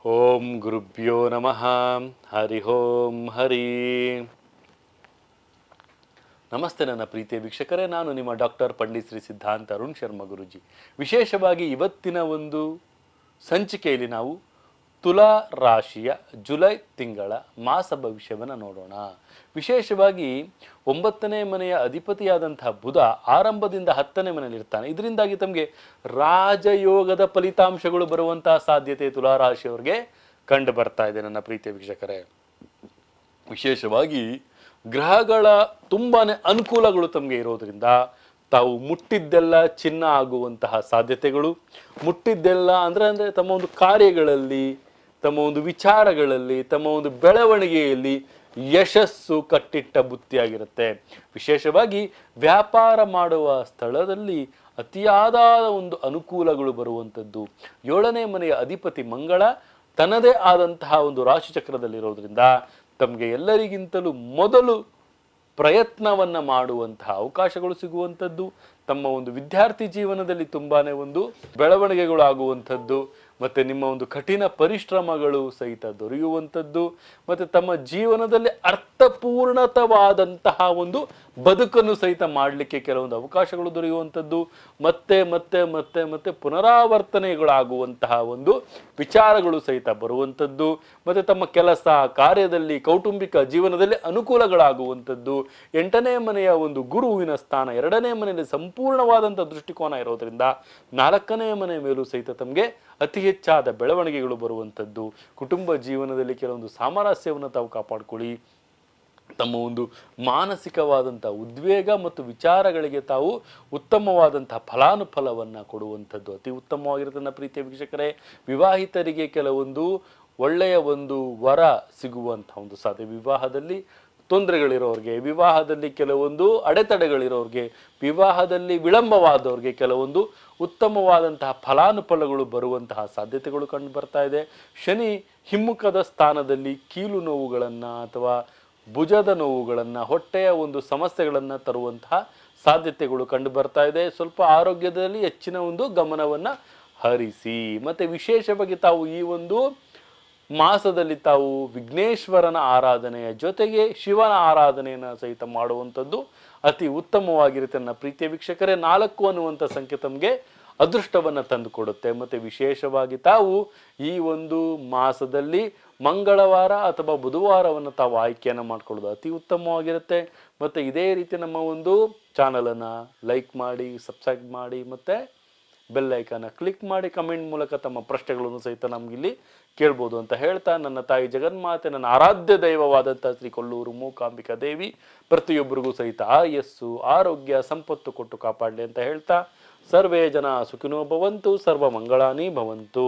ಓಂ ಗುರುಭ್ಯೋ ನಮಃ. ಹರಿ ಓಂ ಹರಿ. ನಮಸ್ತೆ ನನ್ನ ಪ್ರೀತಿಯ ವೀಕ್ಷಕರೇ, ನಾನು ನಿಮ್ಮ ಡಾಕ್ಟರ್ ಪಂಡಿತ್ ಶ್ರೀ ಸಿದ್ಧಾಂತ ಅರುಣ್ ಶರ್ಮಾ ಗುರುಜಿ. ವಿಶೇಷವಾಗಿ ಇವತ್ತಿನ ಒಂದು ಸಂಚಿಕೆಯಲ್ಲಿ ನಾವು ತುಲಾ ರಾಶಿಯ ಜುಲೈ ತಿಂಗಳ ಮಾಸ ಭವಿಷ್ಯವನ್ನು ನೋಡೋಣ. ವಿಶೇಷವಾಗಿ 9ನೇ ಮನೆಯ ಅಧಿಪತಿಯಾದಂತಹ ಬುಧ ಆರಂಭದಿಂದ 10ನೇ ಮನೆಯಲ್ಲಿರ್ತಾನೆ. ಇದರಿಂದಾಗಿ ತಮಗೆ ರಾಜಯೋಗದ ಫಲಿತಾಂಶಗಳು ಬರುವಂತಹ ಸಾಧ್ಯತೆ ತುಲಾರಾಶಿಯವರಿಗೆ ಕಂಡು ಬರ್ತಾ ಇದೆ ನನ್ನ ಪ್ರೀತಿಯ ವೀಕ್ಷಕರೇ. ವಿಶೇಷವಾಗಿ ಗ್ರಹಗಳ ತುಂಬಾನೇ ಅನುಕೂಲಗಳು ತಮಗೆ ಇರೋದ್ರಿಂದ ತಾವು ಮುಟ್ಟಿದ್ದೆಲ್ಲ ಚಿನ್ನ ಆಗುವಂತಹ ಸಾಧ್ಯತೆಗಳು, ಮುಟ್ಟಿದ್ದೆಲ್ಲ ಅಂದರೆ ತಮ್ಮ ಒಂದು ಕಾರ್ಯಗಳಲ್ಲಿ, ತಮ್ಮ ಒಂದು ವಿಚಾರಗಳಲ್ಲಿ, ತಮ್ಮ ಒಂದು ಬೆಳವಣಿಗೆಯಲ್ಲಿ ಯಶಸ್ಸು ಕಟ್ಟಿಟ್ಟ ಬುತ್ತಿಯಾಗಿರುತ್ತೆ. ವಿಶೇಷವಾಗಿ ವ್ಯಾಪಾರ ಮಾಡುವ ಸ್ಥಳದಲ್ಲಿ ಅತಿಯಾದ ಒಂದು ಅನುಕೂಲಗಳು ಬರುವಂಥದ್ದು. 7ನೇ ಮನೆಯ ಅಧಿಪತಿ ಮಂಗಳ ತನ್ನದೇ ಆದಂತಹ ಒಂದು ರಾಶಿಚಕ್ರದಲ್ಲಿರೋದ್ರಿಂದ ತಮಗೆ ಎಲ್ಲರಿಗಿಂತಲೂ ಮೊದಲು ಪ್ರಯತ್ನವನ್ನು ಮಾಡುವಂತಹ ಅವಕಾಶಗಳು ಸಿಗುವಂಥದ್ದು, ತಮ್ಮ ಒಂದು ವಿದ್ಯಾರ್ಥಿ ಜೀವನದಲ್ಲಿ ತುಂಬಾನೇ ಒಂದು ಬೆಳವಣಿಗೆಗಳು ಆಗುವಂಥದ್ದು, ಮತ್ತು ನಿಮ್ಮ ಒಂದು ಕಠಿಣ ಪರಿಶ್ರಮಗಳು ಸಹಿತ ದೊರೆಯುವಂಥದ್ದು, ಮತ್ತು ತಮ್ಮ ಜೀವನದಲ್ಲಿ ಅರ್ಥಪೂರ್ಣತವಾದಂತಹ ಒಂದು ಬದುಕನ್ನು ಸಹಿತ ಮಾಡಲಿಕ್ಕೆ ಕೆಲವೊಂದು ಅವಕಾಶಗಳು ದೊರೆಯುವಂಥದ್ದು, ಮತ್ತೆ ಮತ್ತೆ ಮತ್ತೆ ಮತ್ತೆ ಪುನರಾವರ್ತನೆಗಳಾಗುವಂತಹ ಒಂದು ವಿಚಾರಗಳು ಸಹಿತ ಬರುವಂಥದ್ದು, ಮತ್ತು ತಮ್ಮ ಕೆಲಸ ಕಾರ್ಯದಲ್ಲಿ ಕೌಟುಂಬಿಕ ಜೀವನದಲ್ಲಿ ಅನುಕೂಲಗಳಾಗುವಂಥದ್ದು. 8ನೇ ಮನೆಯ ಒಂದು ಗುರುವಿನ ಸ್ಥಾನ 2ನೇ ಮನೆಯಲ್ಲಿ ಸಂಪೂರ್ಣವಾದಂಥ ದೃಷ್ಟಿಕೋನ ಇರೋದ್ರಿಂದ 4ನೇ ಮನೆ ಮೇಲೂ ಸಹಿತ ತಮಗೆ ಅತಿ ಹೆಚ್ಚಾದ ಬೆಳವಣಿಗೆಗಳು ಬರುವಂಥದ್ದು. ಕುಟುಂಬ ಜೀವನದಲ್ಲಿ ಕೆಲವೊಂದು ಸಾಮರಸ್ಯವನ್ನು ತಾವು ಕಾಪಾಡಿಕೊಳ್ಳಿ. ತಮ್ಮ ಒಂದು ಮಾನಸಿಕವಾದಂಥ ಉದ್ವೇಗ ಮತ್ತು ವಿಚಾರಗಳಿಗೆ ತಾವು ಉತ್ತಮವಾದಂತಹ ಫಲಾನುಫಲವನ್ನು ಕೊಡುವಂಥದ್ದು ಅತಿ ಉತ್ತಮವಾಗಿರುತ್ತೆ ನನ್ನ ಪ್ರೀತಿಯ ವೀಕ್ಷಕರೇ. ವಿವಾಹಿತರಿಗೆ ಕೆಲವೊಂದು ಒಳ್ಳೆಯ ಒಂದು ವರ ಸಿಗುವಂಥ ಒಂದು ಸಾಧ್ಯ, ವಿವಾಹದಲ್ಲಿ ತೊಂದರೆಗಳಿರೋರಿಗೆ, ವಿವಾಹದಲ್ಲಿ ಕೆಲವೊಂದು ಅಡೆತಡೆಗಳಿರೋರಿಗೆ, ವಿವಾಹದಲ್ಲಿ ವಿಳಂಬವಾದವ್ರಿಗೆ ಕೆಲವೊಂದು ಉತ್ತಮವಾದಂತಹ ಫಲಾನುಫಲಗಳು ಬರುವಂತಹ ಸಾಧ್ಯತೆಗಳು ಕಂಡು ಬರ್ತಾ ಇದೆ. ಶನಿ ಹಿಮ್ಮುಖದ ಸ್ಥಾನದಲ್ಲಿ ಕೀಲು ನೋವುಗಳನ್ನು ಅಥವಾ ಭುಜದ ನೋವುಗಳನ್ನು, ಹೊಟ್ಟೆಯ ಒಂದು ಸಮಸ್ಯೆಗಳನ್ನು ತರುವಂತಹ ಸಾಧ್ಯತೆಗಳು ಕಂಡು ಬರ್ತಾ ಇದೆ. ಸ್ವಲ್ಪ ಆರೋಗ್ಯದಲ್ಲಿ ಹೆಚ್ಚಿನ ಒಂದು ಗಮನವನ್ನು ಹರಿಸಿ. ಮತ್ತು ವಿಶೇಷವಾಗಿ ತಾವು ಈ ಒಂದು ಮಾಸದಲ್ಲಿ ತಾವು ವಿಘ್ನೇಶ್ವರನ ಆರಾಧನೆಯ ಜೊತೆಗೆ ಶಿವನ ಆರಾಧನೆಯನ್ನು ಸಹಿತ ಮಾಡುವಂಥದ್ದು ಅತಿ ಉತ್ತಮವಾಗಿರುತ್ತೆ ನನ್ನ ಪ್ರೀತಿಯ ವೀಕ್ಷಕರೇ. 4 ಅನ್ನುವಂಥ ಸಂಖ್ಯೆ ತಮಗೆ ಅದೃಷ್ಟವನ್ನು ತಂದು ಕೊಡುತ್ತೆ. ಮತ್ತು ವಿಶೇಷವಾಗಿ ತಾವು ಈ ಒಂದು ಮಾಸದಲ್ಲಿ ಮಂಗಳವಾರ ಅಥವಾ ಬುಧವಾರವನ್ನು ತಾವು ಆಯ್ಕೆಯನ್ನು ಮಾಡ್ಕೊಳ್ಳೋದು ಅತಿ ಉತ್ತಮವಾಗಿರುತ್ತೆ. ಮತ್ತು ಇದೇ ರೀತಿ ನಮ್ಮ ಒಂದು ಚಾನಲನ್ನು ಲೈಕ್ ಮಾಡಿ, ಸಬ್ಸ್ಕ್ರೈಬ್ ಮಾಡಿ, ಮತ್ತು ಬೆಲ್ ಐಕಾನ ಕ್ಲಿಕ್ ಮಾಡಿ, ಕಮೆಂಟ್ ಮೂಲಕ ತಮ್ಮ ಪ್ರಶ್ನೆಗಳನ್ನು ಸಹಿತ ನಮಗಿಲ್ಲಿ ಕೇಳ್ಬೋದು ಅಂತ ಹೇಳ್ತಾ, ನನ್ನ ತಾಯಿ ಜಗನ್ಮಾತೆ, ನನ್ನ ಆರಾಧ್ಯ ದೈವವಾದಂಥ ಶ್ರೀ ಕೊಲ್ಲೂರು ಮೂಕಾಂಬಿಕಾ ದೇವಿ ಪ್ರತಿಯೊಬ್ಬರಿಗೂ ಸಹಿತ ಆಯಸ್ಸು, ಆರೋಗ್ಯ, ಸಂಪತ್ತು ಕೊಟ್ಟು ಕಾಪಾಡಲಿ ಅಂತ ಹೇಳ್ತಾ, ಸರ್ವೇ ಜನ ಸುಖಿನೋ ಭವಂತು, ಸರ್ವ ಮಂಗಳಾನಿ ಭವಂತು.